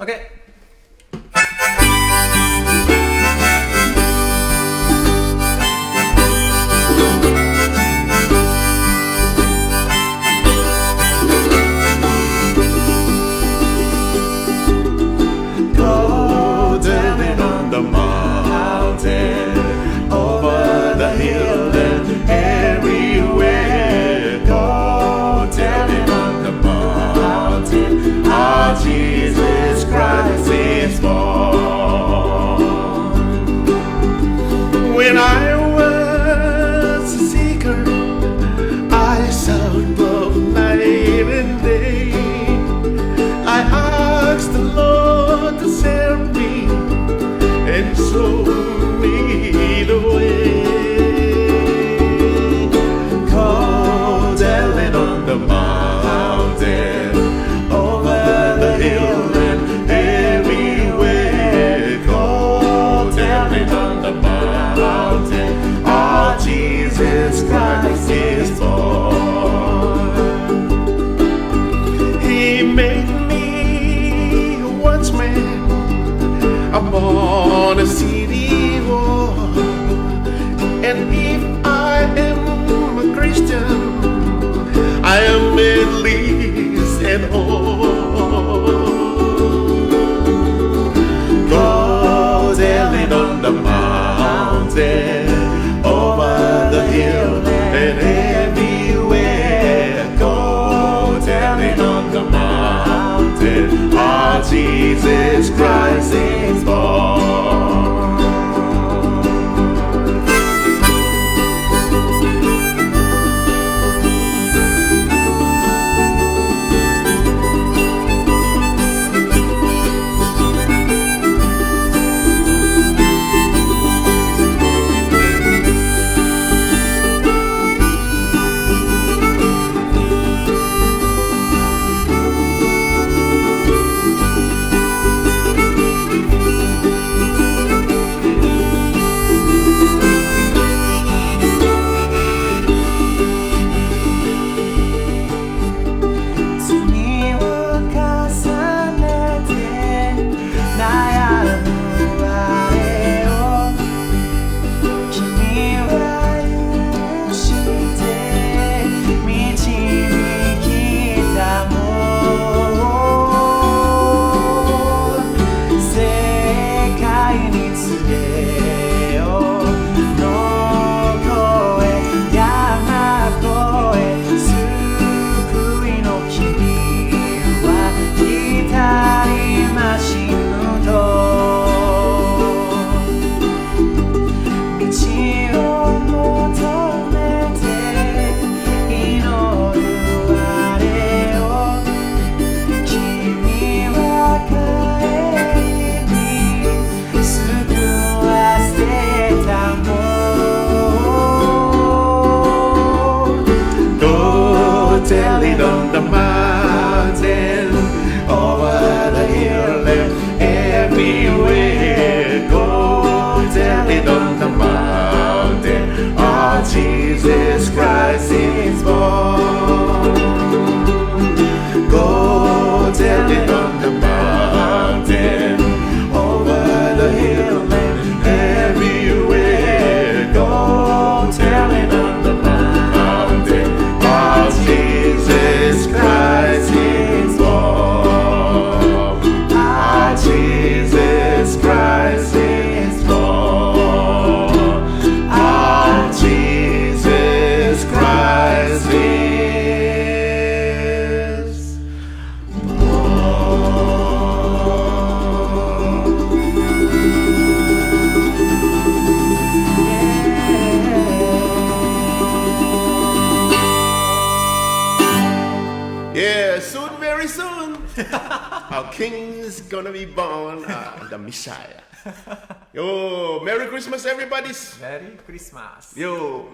OK。Jesus Christ is born. When I was a seeker, I sought both night and day. I asked the Lord to send me and show me the way. Go telling on the mountain, over the hill and everywhere. Go telling on the mountain, our Jesus Christ is born. He made me a watchman upon a city wall, and if I am a Christian, I am at least at home. Go telling on the mountain, over the hill and everywhere. Go telling on the mountain, our Jesus Christ is born. Telling on the mountain, over the hill and everywhere. Go telling on the mountain, our Jesus Christ is born. Go telling on the mountain, over the hill and everywhere. Go telling on the mountain, our Jesus Christ is born. Our Jesus Christ is born. Our Jesus Christ is born. Yeah, soon, very soon, our King is gonna be born, the Messiah. Yo, Merry Christmas, everybody. Merry Christmas. Yo.